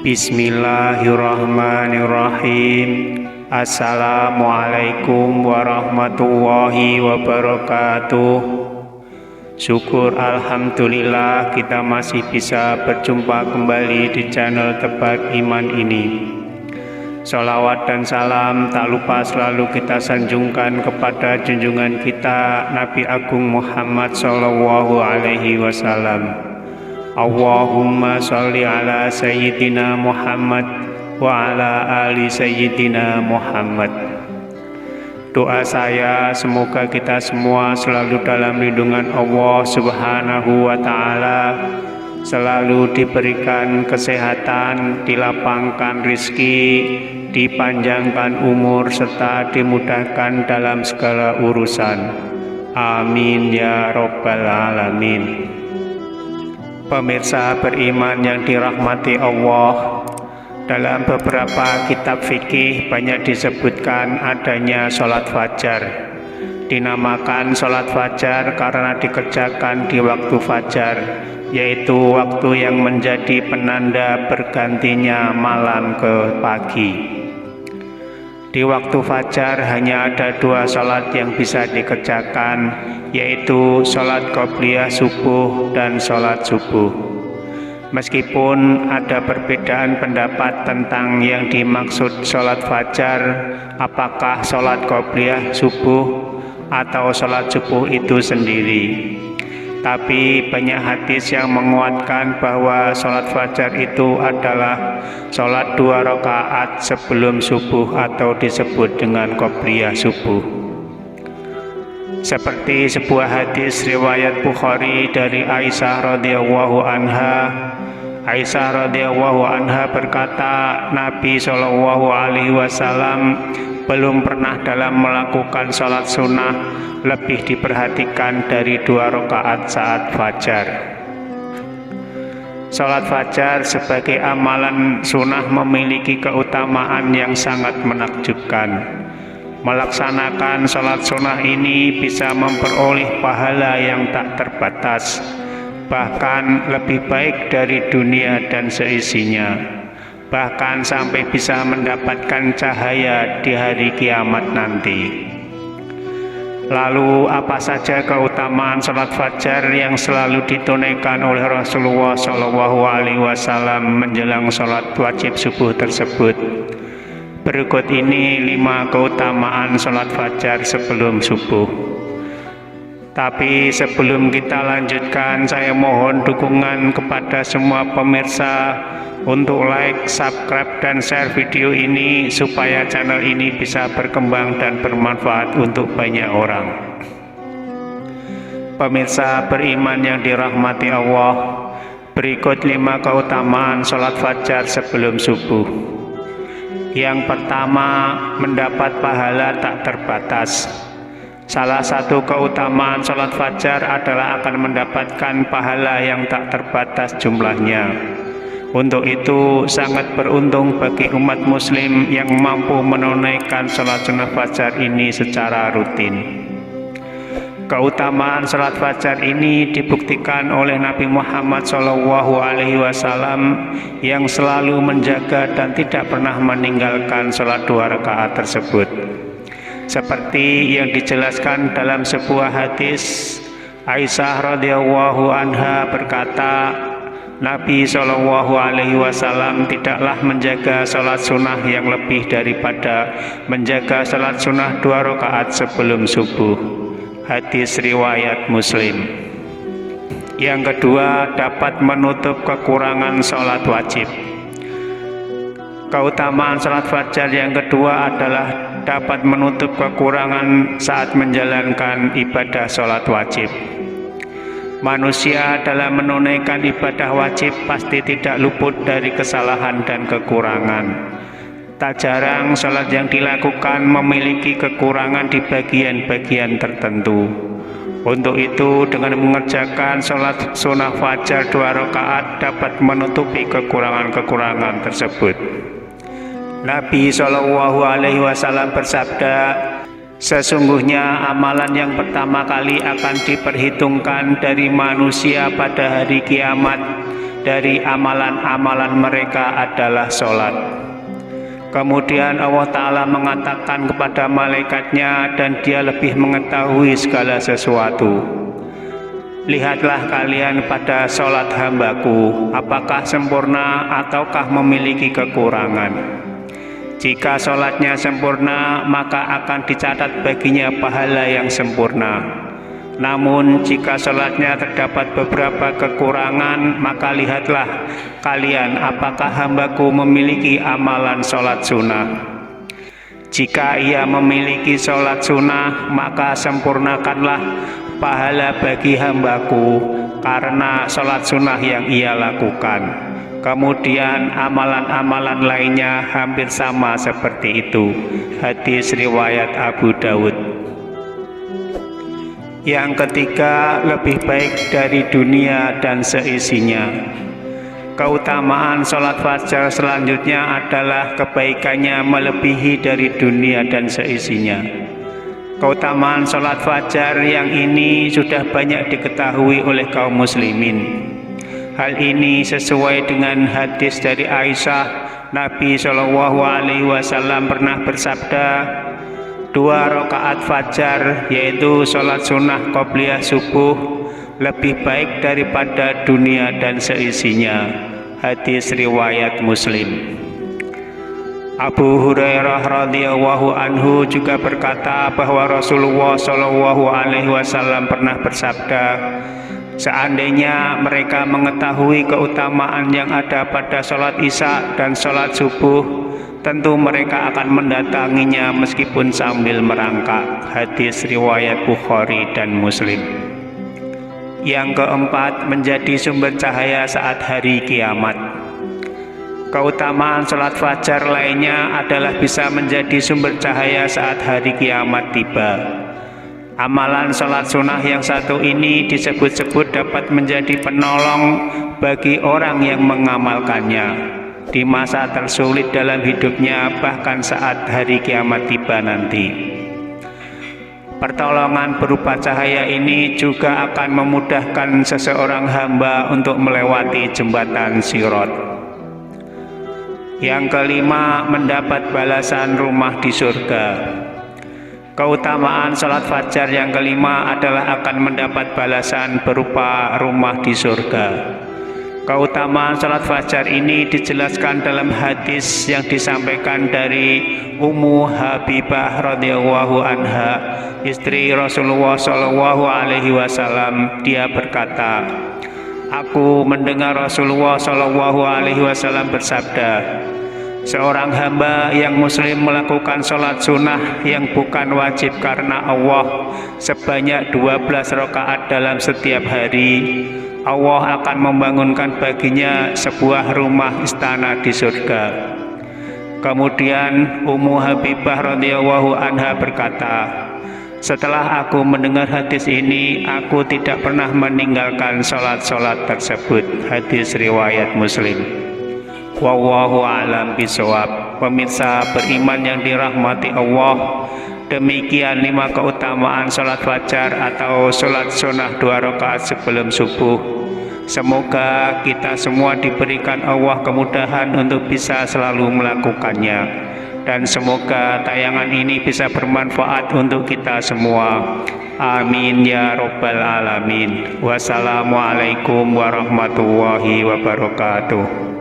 Bismillahirrahmanirrahim. Assalamualaikum warahmatullahi wabarakatuh. Syukur alhamdulillah kita masih bisa berjumpa kembali di channel Tebak Iman ini. Sholawat dan salam tak lupa selalu kita sanjungkan kepada junjungan kita Nabi Agung Muhammad Sallallahu Alaihi Wasallam. Allahumma sholli ala Sayyidina Muhammad wa ala ali Sayyidina Muhammad. Doa saya semoga kita semua selalu dalam lindungan Allah Subhanahu wa Ta'ala, selalu diberikan kesehatan, dilapangkan rizki, dipanjangkan umur, serta dimudahkan dalam segala urusan. Amin ya Rabbal Alamin. Pemirsa beriman yang dirahmati Allah, dalam beberapa kitab fikih banyak disebutkan adanya sholat fajar. Dinamakan sholat fajar karena dikerjakan di waktu fajar, yaitu waktu yang menjadi penanda bergantinya malam ke pagi. Di waktu fajar hanya ada dua sholat yang bisa dikerjakan, yaitu sholat qobliyah subuh dan sholat subuh. Meskipun ada perbedaan pendapat tentang yang dimaksud sholat fajar, apakah sholat qobliyah subuh atau sholat subuh itu sendiri. Tapi banyak hadis yang menguatkan bahwa sholat fajar itu adalah sholat 2 rakaat sebelum subuh atau disebut dengan qobliyah subuh. Seperti sebuah hadis riwayat Bukhari dari Aisyah radhiyallahu anha. Aisyah radhiyallahu anha berkata, Nabi Shallallahu Alaihi Wasallam belum pernah dalam melakukan sholat sunnah lebih diperhatikan dari 2 rakaat saat fajar. Sholat fajar sebagai amalan sunnah memiliki keutamaan yang sangat menakjubkan. Melaksanakan sholat sunnah ini bisa memperoleh pahala yang tak terbatas, bahkan lebih baik dari dunia dan seisinya, bahkan sampai bisa mendapatkan cahaya di hari kiamat nanti. Lalu apa saja keutamaan sholat fajar yang selalu ditunaikan oleh Rasulullah Shallallahu Alaihi Wasallam menjelang sholat wajib subuh tersebut? Berikut ini 5 keutamaan sholat fajar sebelum subuh. Tapi sebelum kita lanjutkan, saya mohon dukungan kepada semua pemirsa untuk like, subscribe, dan share video ini supaya channel ini bisa berkembang dan bermanfaat untuk banyak orang. Pemirsa beriman yang dirahmati Allah, berikut 5 keutamaan sholat fajar sebelum subuh. Yang pertama, mendapat pahala tak terbatas. Salah satu keutamaan sholat fajar adalah akan mendapatkan pahala yang tak terbatas jumlahnya. Untuk itu sangat beruntung bagi umat muslim yang mampu menunaikan sholat sunnah fajar ini secara rutin. Keutamaan sholat fajar ini dibuktikan oleh Nabi Muhammad SAW yang selalu menjaga dan tidak pernah meninggalkan sholat 2 rakaat tersebut. Seperti yang dijelaskan dalam sebuah hadis, Aisyah radhiyallahu anha berkata, Nabi Shallallahu Alaihi Wasallam tidaklah menjaga sholat sunnah yang lebih daripada menjaga sholat sunnah 2 rakaat sebelum subuh. Hadis riwayat Muslim. Yang kedua, dapat menutup kekurangan sholat wajib. Keutamaan sholat fajar yang kedua adalah dapat menutup kekurangan saat menjalankan ibadah sholat wajib. Manusia dalam menunaikan ibadah wajib pasti tidak luput dari kesalahan dan kekurangan. Tak jarang sholat yang dilakukan memiliki kekurangan di bagian-bagian tertentu. Untuk itu, dengan mengerjakan sholat sunnah fajar 2 rakaat dapat menutupi kekurangan-kekurangan tersebut. Nabi Shallallahu Alaihi Wasallam bersabda, sesungguhnya amalan yang pertama kali akan diperhitungkan dari manusia pada hari kiamat dari amalan-amalan mereka adalah sholat. Kemudian Allah Ta'ala mengatakan kepada malaikatnya, dan dia lebih mengetahui segala sesuatu. Lihatlah kalian pada sholat hambaku, apakah sempurna ataukah memiliki kekurangan. Jika sholatnya sempurna, maka akan dicatat baginya pahala yang sempurna. Namun jika sholatnya terdapat beberapa kekurangan, maka lihatlah kalian apakah hambaku memiliki amalan sholat sunnah. Jika ia memiliki sholat sunnah, maka sempurnakanlah pahala bagi hambaku karena sholat sunnah yang ia lakukan. Kemudian amalan-amalan lainnya hampir sama seperti itu. Hadis riwayat Abu Dawud. Yang ketiga, lebih baik dari dunia dan seisinya. Keutamaan sholat fajar selanjutnya adalah kebaikannya melebihi dari dunia dan seisinya. Keutamaan sholat fajar yang ini sudah banyak diketahui oleh kaum muslimin. Hal ini sesuai dengan hadis dari Aisyah. Nabi SAW pernah bersabda, 2 rakaat fajar, yaitu sholat sunnah qobliyah subuh, lebih baik daripada dunia dan seisinya. Hadis riwayat Muslim. Abu Hurairah radhiyallahu anhu juga berkata bahwa Rasulullah SAW pernah bersabda, seandainya mereka mengetahui keutamaan yang ada pada sholat isya dan sholat subuh, tentu mereka akan mendatanginya meskipun sambil merangkak. Hadis riwayat Bukhari dan Muslim. Yang keempat, menjadi sumber cahaya saat hari kiamat. Keutamaan sholat fajar lainnya adalah bisa menjadi sumber cahaya saat hari kiamat tiba. Amalan sholat sunnah yang satu ini disebut-sebut dapat menjadi penolong bagi orang yang mengamalkannya di masa tersulit dalam hidupnya, bahkan saat hari kiamat tiba nanti. Pertolongan berupa cahaya ini juga akan memudahkan seseorang hamba untuk melewati jembatan Sirat. Yang kelima, mendapat balasan rumah di surga. Keutamaan sholat fajar yang kelima adalah akan mendapat balasan berupa rumah di surga. Keutamaan sholat fajar ini dijelaskan dalam hadis yang disampaikan dari Ummu Habibah radhiyallahu anha, istri Rasulullah SAW. Dia berkata, aku mendengar Rasulullah SAW bersabda, seorang hamba yang muslim melakukan sholat sunnah yang bukan wajib karena Allah sebanyak 12 rakaat dalam setiap hari, Allah akan membangunkan baginya sebuah rumah istana di surga. Kemudian Ummu Habibah radhiyallahu anha berkata, setelah aku mendengar hadis ini, aku tidak pernah meninggalkan sholat-sholat tersebut. Hadis riwayat Muslim. Wallahu a'lam bishawab. Pemirsa beriman yang dirahmati Allah, demikian 5 keutamaan sholat fajar atau sholat sunnah 2 rakaat sebelum subuh. Semoga kita semua diberikan Allah kemudahan untuk bisa selalu melakukannya, dan semoga tayangan ini bisa bermanfaat untuk kita semua. Amin ya Rabbal Alamin. Wassalamualaikum warahmatullahi wabarakatuh.